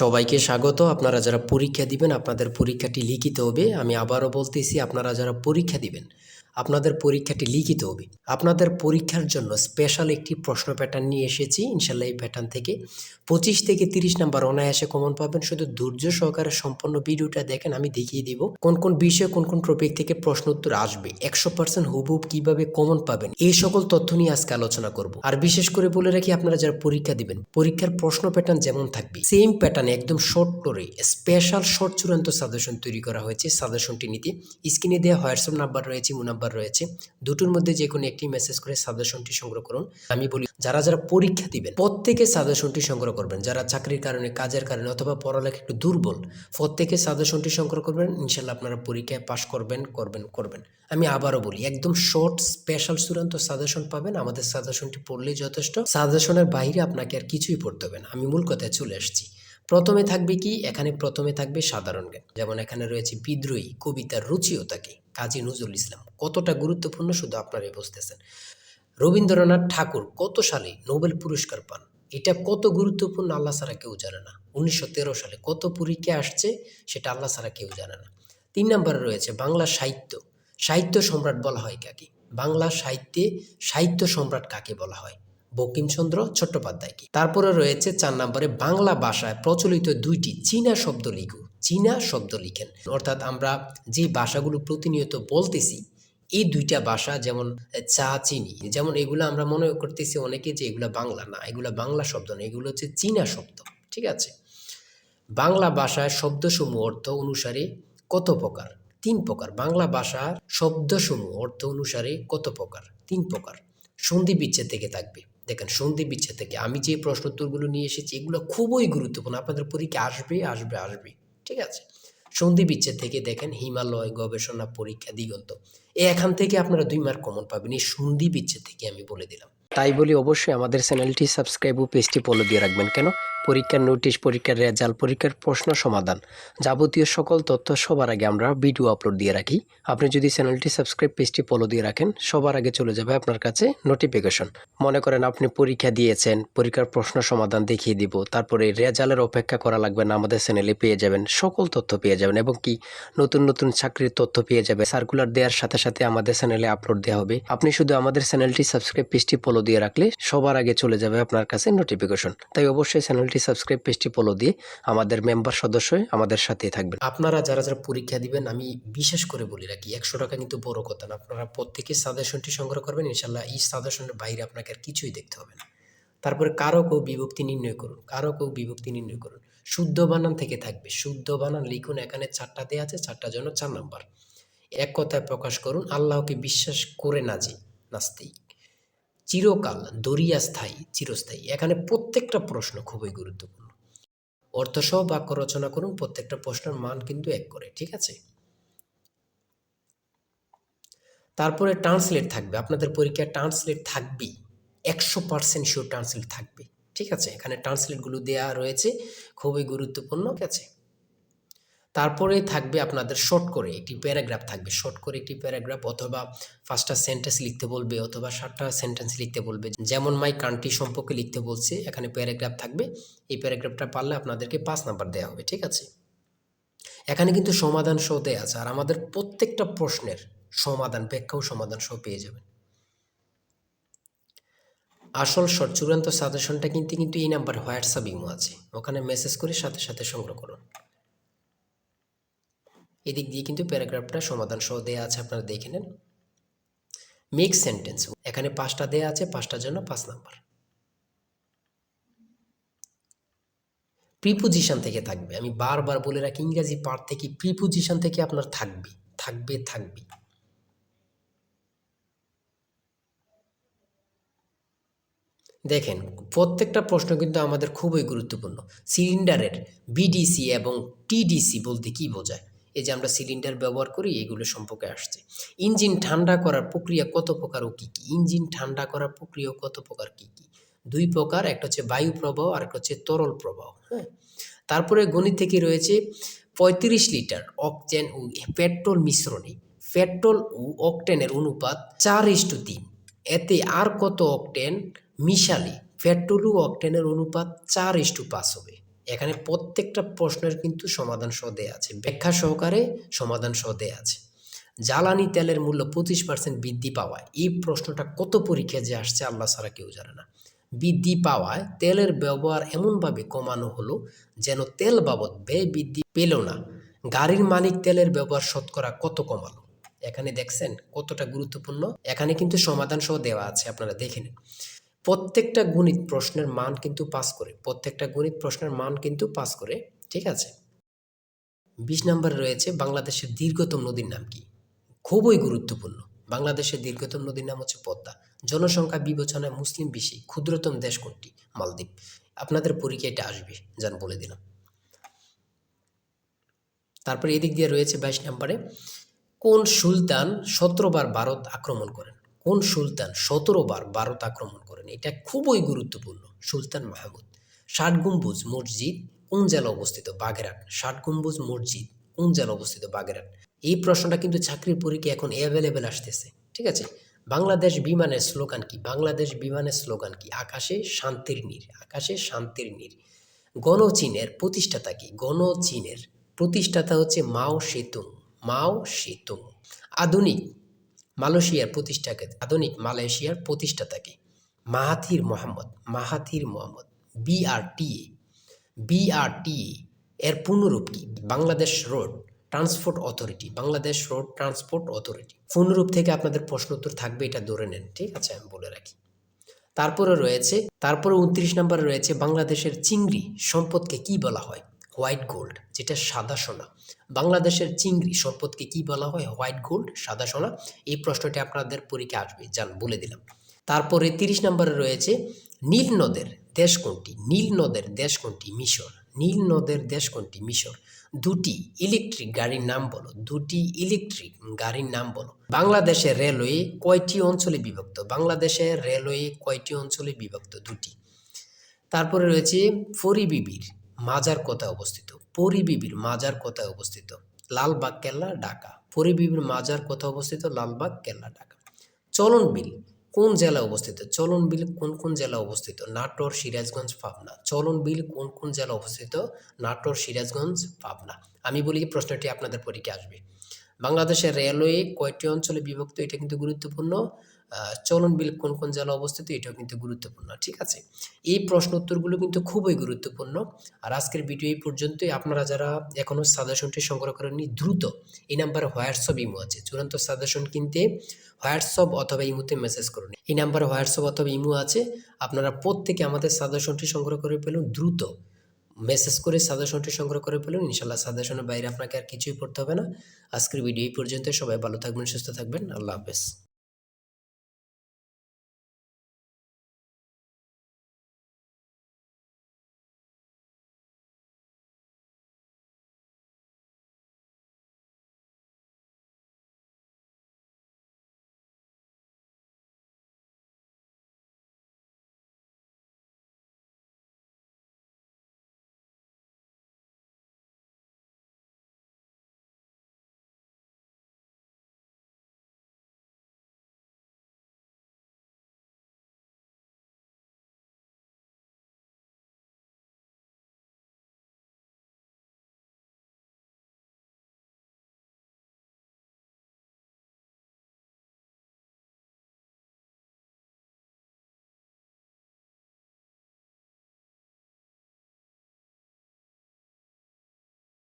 সবাইকে স্বাগত। আপনারা যারা পরীক্ষা দিবেন আপনাদের পরীক্ষাটি লিখিত হবে। আমি আবারও বলতেছি, আপনারা যারা পরীক্ষা দিবেন আপনাদের পরীক্ষাটি লিখিত হবে। আপনাদের পরীক্ষার জন্য স্পেশাল একটি প্রশ্ন প্যাটার্ন নিয়ে এসেছি। ইনশাল্লাহ এই প্যাটার্ন থেকে 25 থেকে 30 নাম্বার অনায়াসে কমন পাবেন। শুধু ধৈর্য সহকারে সম্পূর্ণ ভিডিওটা দেখেন, আমি দেখিয়ে দিব কোন কোন বিষয়ে কোন কোন টপিক থেকে প্রশ্ন উত্তর আসবে, 100% হুবহুব কিভাবে কমন পাবেন, এই সকল তথ্য নিয়ে আজকে আলোচনা করব। আর বিশেষ করে বলে রাখি, আপনারা যারা পরীক্ষা দিবেন পরীক্ষার প্রশ্ন প্যাটার্ন যেমন থাকবে সেম প্যাটার্নে একদম শর্ট করে স্পেশাল শর্ট চূড়ান্ত সাজেশন তৈরি করা হয়েছে। সাজেশনটি নিতে স্ক্রিনে দেওয়া হোয়াটসঅ্যাপ নাম্বার রয়েছে, ইমো নাম্বার রয়েছে, দুটোর মধ্যে যে কোনো একটি মেসেজ করে সাজেশনটি সংগ্রহ করুন। আমি বলি, যারা যারা পরীক্ষা দিবেন প্রত্যেকে সাজেশনটি সংগ্রহ করবেন। যারা চাকরির কারণে, কাজের কারণে অথবা পড়ালেখা একটু দুর্বল, প্রত্যেকে সাজেশনটি সংগ্রহ করবেন। ইনশাল্লাহ আপনারা পরীক্ষায় পাশ করবেন। আমি আবারও বলি, একদম শর্ট স্পেশাল চূড়ান্ত সাজেশন পাবেন। আমাদের সাজেশনটি পড়লেই যথেষ্ট। সাজেশনের বাইরে আপনাকে আর কিছুই পড়তে হবে না। আমি মূল কথায় চলে আসছি। প্রথমে থাকবে কি, এখানে প্রথমে থাকবে সাধারণ জ্ঞান। যেমন এখানে রয়েছে বিদ্রোহী কবিতার রুচিও থাকে, কাজী নজরুল ইসলাম। কতটা গুরুত্বপূর্ণ শুধু আপনারাই বুঝতেছেন। রবীন্দ্রনাথ ঠাকুর কত সালে নোবেল পুরস্কার পান, এটা কত গুরুত্বপূর্ণ আল্লাহ ছাড়া কেউ জানে না। 1913 সালে কত পরীক্ষা আসছে, সেটা আল্লাহ ছাড়া কেউ জানে না। 3 নম্বরে রয়েছে বাংলা সাহিত্য। সাহিত্য সম্রাট বলা হয় কাকে? বাংলা সাহিত্যে সাহিত্য সম্রাট কাকে বলা হয়? বঙ্কিমচন্দ্র চট্টোপাধ্যায়কে। তারপরে রয়েছে 4 নম্বরে বাংলা ভাষায় প্রচলিত 2টি চীনা শব্দ লিখুন। চীনা শব্দ লিখেন, অর্থাৎ আমরা যে ভাষাগুলো প্রতিনিয়ত বলতেছি এই 2টা ভাষা, যেমন চা, চিনি, যেমন এগুলো আমরা মনে করতেছি অনেকে যে এগুলো বাংলা না, এগুলো বাংলা শব্দ না, এগুলো হচ্ছে চীনা শব্দ। ঠিক আছে। বাংলা ভাষায় শব্দসমূহ অর্থ অনুসারে কত প্রকার? 3 প্রকার। বাংলা ভাষার শব্দসমূহ অর্থ অনুসারে কত প্রকার? 3 প্রকার। সন্ধি বিচ্ছেদ থেকে থাকবে। দেখেন, সন্ধি বিচ্ছেদ থেকে আমি যে প্রশ্ন উত্তরগুলো নিয়ে এসেছি এগুলো খুবই গুরুত্বপূর্ণ, আপনাদের পরীক্ষা আসবে। ঠিক আছে। সন্ধি বিচ্ছেদ থেকে দেখেন হিমালয়, গবেষণা, পরীক্ষা, দিগন্ত, এখান থেকে আপনারা 2 মার্ক কমন পাবেন। এই সন্ধি বিচ্ছেদ থেকে আমি বলে দিলাম। তাই বলি, অবশ্যই আমাদের চ্যানেলটি সাবস্ক্রাইব ও পেজটি ফলো দিয়ে রাখবেন। কেন? পরীক্ষার নোটিশ, পরীক্ষার রেজাল্ট, পরীক্ষার প্রশ্ন সমাধান, যাবতীয় সকল তথ্য সবার আগে আমরা ভিডিও আপলোড দিয়ে রাখি। আপনি যদি চ্যানেলটি সাবস্ক্রাইব, পেজটি ফলো দিয়ে রাখেন, সবার আগে চলে যাবে আপনার কাছে নোটিফিকেশন। মনে করেন আপনি পরীক্ষা দিয়েছেন, পরীক্ষার প্রশ্ন সমাধান দেখিয়ে দিব, তারপরে রেজাল্টের অপেক্ষা করা লাগবে না, আমাদের চ্যানেলে পেয়ে যাবেন, সকল তথ্য পেয়ে যাবেন। এবং কি নতুন নতুন চাকরির তথ্য পেয়ে যাবে। সার্কুলার দেওয়ার সাথে সাথে আমাদের চ্যানেলে আপলোড দেওয়া হবে। আপনি শুধু আমাদের চ্যানেলটি সাবস্ক্রাইব, পেজটি ফলো দিয়ে রাখলে সবার আগে চলে যাবে আপনার কাছে নোটিফিকেশন। তাই অবশ্যই চ্যানেলটি সাবস্ক্রাইব, পেজটি ফলো দিয়ে আমাদের মেম্বার সদস্য হয়ে আমাদের সাথেই থাকবেন। আপনারা যারা যারা পরীক্ষা দিবেন, আমি বিশেষ করে বলি রাখি, 100 টাকা কিন্তু বড় কথা না। আপনারা প্রত্যেকে সাজেশনটি সংগ্রহ করবেন। ইনশাল্লাহ এই সাজেশনের বাইরে আপনাকে আর কিছুই দেখতে হবে না। তারপরে কারক ও বিভক্তি নির্ণয় করুন। কারক ও বিভক্তি নির্ণয় করুন। শুদ্ধ বানান থেকে থাকবে। শুদ্ধ বানান লিখুন। এখানে 4টা দেওয়া আছে, 4টার জন্য 4 নাম্বার। এক কথায় প্রকাশ করুন, আল্লাহকে বিশ্বাস করে না যে নাস্তিক। চিরকাল, দরিয়া স্থায়ী, চিরস্থায়ী। এখানে প্রত্যেকটা প্রশ্ন খুবই গুরুত্বপূর্ণ। অর্থসহ বাক্য রচনা করুন। প্রত্যেকটা প্রশ্নের মান কিন্তু 1 করে। ঠিক আছে। তারপরে ট্রান্সলেট থাকবে। আপনাদের পরীক্ষায় ট্রান্সলেট থাকবেই, 100% শিওর ট্রান্সলেট থাকবে। ঠিক আছে। এখানে ট্রান্সলেটগুলো দেওয়া রয়েছে, খুবই গুরুত্বপূর্ণ। ঠিক আছে। তারপরে থাকবে আপনাদের শর্ট করে একটি প্যারাগ্রাফ থাকবে। শর্ট করে একটি প্যারাগ্রাফ, অথবা 5টা সেন্টেন্স লিখতে বলবে, অথবা 7টা সেন্টেন্স লিখতে বলবে। যেমন মাই কান্ট্রি সম্পর্কে লিখতে বলছে, এখানে প্যারাগ্রাফ থাকবে। এই প্যারাগ্রাফটা পারলে আপনাদেরকে 5 নাম্বার দেওয়া হবে। ঠিক আছে। এখানে কিন্তু সমাধান সহ দেওয়া আছে, আর আমাদের প্রত্যেকটা প্রশ্নের সমাধান, ব্যাখ্যা ও সমাধান সহ পেয়ে যাবেন। আসল শর্ট চূড়ান্ত সাজেশনটা কিন্তু এই নাম্বার হোয়াটসঅ্যাপ, ইমো আছে, ওখানে মেসেজ করে সাথে সাথে সংগ্রহ করুন। এদিক দিয়ে কিন্তু প্যারাগ্রাফটা সমাধান সহ দেওয়া আছে, আপনারা দেখে নেন। মেক সেন্টেন্স, এখানে 5টা দেওয়া আছে, 5টার জন্য 5 নাম্বার। প্রিপোজিশন থেকে থাকবে। আমি বারবার বলে রাখি, ইংরেজি পার্ট থেকে প্রিপোজিশন থেকে আপনার থাকবে। দেখেন, প্রত্যেকটা প্রশ্ন কিন্তু আমাদের খুবই গুরুত্বপূর্ণ। সিলিন্ডারের বিডিসি এবং টিডিসি বলতে কি বোঝায়? এই যে আমরা সিলিন্ডার ব্যবহার করি, এগুলো সম্পর্কে আসছে। ইঞ্জিন ঠান্ডা করার প্রক্রিয়া কত প্রকার ও কী কী? ইঞ্জিন ঠান্ডা করার প্রক্রিয়া কত প্রকার, কী কী? 2 প্রকার, একটা হচ্ছে বায়ু প্রবাহ আর একটা হচ্ছে তরল প্রবাহ। হ্যাঁ। তারপরে গণিত থেকে রয়েছে 35 লিটার অকটেন ও পেট্রোল মিশ্রণে পেট্রোল ও অকটেনের অনুপাত 4:3। এতে আর কত অকটেন মিশালে পেট্রোল ও অকটেনের অনুপাত 4:5 হবে? এখানে প্রত্যেকটা প্রশ্নের কিন্তু সমাধান সহ দেয়া আছে, ব্যাখ্যা সহকারে সমাধান সহ দেয়া আছে। জ্বালানি তেলের মূল্য 25% বৃদ্ধি পাওয়ায়, এই প্রশ্নটা কত পরীক্ষায় যে আসছে আল্লাহ ছাড়া কেউ জানে না। বৃদ্ধি পাওয়ায় তেলের ব্যবহার এমনভাবে কমানো হলো যেন তেল বাবদ ব্যয় বৃদ্ধি পেল না। গাড়ির মালিক তেলের ব্যবহার শতকরা কত কমালো? এখানে দেখছেন কতটা গুরুত্বপূর্ণ। এখানে কিন্তু সমাধান সহ দেওয়া আছে, আপনারা দেখে নিন। প্রত্যেকটা গণিত প্রশ্নের মান কিন্তু পাস করে, প্রত্যেকটা গণিত প্রশ্নের মান কিন্তু পাস করে, ঠিক আছে। 20 নম্বরে রয়েছে বাংলাদেশের দীর্ঘতম নদীর নাম কি? খুবই গুরুত্বপূর্ণ। বাংলাদেশের দীর্ঘতম নদীর নাম হচ্ছে পদ্মা। জনসংখ্যা বিবেচনায় মুসলিম বেশি, ক্ষুদ্রতম দেশ কোনটি? মালদ্বীপ। আপনাদের পরীক্ষায় এটা আসবে, যান বলে দিলাম। তারপরে এদিক দিয়ে রয়েছে 22 নম্বরে, কোন সুলতান 17 বার ভারত আক্রমণ করেন? কোন সুলতান 17 বার ভারত আক্রমণ করেন? এটা খুবই গুরুত্বপূর্ণ। সুলতান মাহমুদ। 60 গম্বুজ মসজিদ কোন জেলা অবস্থিত? বাগেরহাট। 60 গম্বুজ মসজিদ কোন জেলা অবস্থিত? বাগেরহাট। এই প্রশ্নটা কিন্তু চাকরির পরীক্ষা এখন অ্যাভেলেবেল আসতেছে, ঠিক আছে। বাংলাদেশ বিমানের স্লোগান কি? বাংলাদেশ বিমানের স্লোগান কি? আকাশে শান্তির নীড়, আকাশে শান্তির নীড়। গণচীনের প্রতিষ্ঠাতা কি? গণচীনের প্রতিষ্ঠাতা হচ্ছে মাও সেতুং, মাও সেতুং। আধুনিক মালয়েশিয়ার প্রতিষ্ঠাকে, আধুনিক মালয়েশিয়ার প্রতিষ্ঠাতাকে? Mahathir Mohamad, Mahathir Mohamad. BRTA, BRTA এর পূর্ণরূপ কি? Bangladesh road transport authority, Bangladesh road transport authority. পূর্ণরূপ থেকে আপনাদের প্রশ্ন উত্তর থাকবে, এটা ধরে নেন, ঠিক আছে, আমি বলে রাখি। তারপরে 29 নম্বরে রয়েছে বাংলাদেশের চিংড়ি সম্পদকে কি বলা হয়? হোয়াইট গোল্ড, যেটা সাদা সোনা। বাংলাদেশের চিংড়ি সম্পদকে কি বলা হয়? হোয়াইট গোল্ড, সাদা সোনা। এই প্রশ্নটি আপনাদের পরীক্ষা আসবে, যান বলে দিলাম। তারপরে 30 নম্বরে রয়েছে নীল নদের দেশ কোনটি? নীল নদের দেশ কোনটি? মিশর। নীল নদের দেশ কোনটি? মিশর। দুটি ইলেকট্রিক গাড়ির নাম বলো, দুটি ইলেকট্রিক গাড়ির নাম বলো। বাংলাদেশের রেলওয়ে কয়টি অঞ্চলে বিভক্ত? বাংলাদেশের রেলওয়ে কয়টি অঞ্চলে বিভক্ত? দুটি। তারপরে রয়েছে পরিবিবির মাজার কোথায় অবস্থিত? পরিবিবির মাজার কোথায় অবস্থিত? লালবাগ কেল্লা, ঢাকা। পরিবিবির মাজার কোথায় অবস্থিত? লালবাগ কেল্লা, ঢাকা। চলন বিল কোন জেলা অবস্থিত? চলন বিল কোন কোন জেলা অবস্থিত? নাটোর, সিরাজগঞ্জ, পাবনা। চলন বিল কোন কোন জেলা অবস্থিত? নাটোর, সিরাজগঞ্জ, পাবনা। আমি বলি প্রশ্নটি আপনাদের পরীক্ষা আসবে। বাংলাদেশের রেলওয়ে কয়টি অঞ্চলে বিভক্ত? এটা কিন্তু গুরুত্বপূর্ণ। চলন বিল কোন কোন জেলা অবস্থিত? এটাও কিন্তু গুরুত্বপূর্ণ, ঠিক আছে। এই প্রশ্ন উত্তরগুলো কিন্তু খুবই গুরুত্বপূর্ণ। আর আজকের ভিডিও এই পর্যন্তই। আপনারা যারা এখনও সাজেশনটি সংগ্রহ করেননি, দ্রুত এই নাম্বারে হোয়াটসঅ্যাপ ইমো আছে, চূড়ান্ত সাজেশন কিনতে হোয়াটসঅ্যাপ অথবা ইমোতে মেসেজ করুন। এই নাম্বারে হোয়াটসঅ্যাপ অথবা ইমো আছে। আপনারা প্রত্যেকে আমাদের সাজেশনটি সংগ্রহ করে ফেলুন, দ্রুত মেসেজ করে সাজেশনটি সংগ্রহ করে ফেলুন। ইনশাল্লাহ সাজেশনের বাইরে আপনাকে আর কিছুই পড়তে হবে না। আজকের ভিডিও এই পর্যন্ত। সবাই ভালো থাকবেন, সুস্থ থাকবেন। আল্লাহ হাফেজ।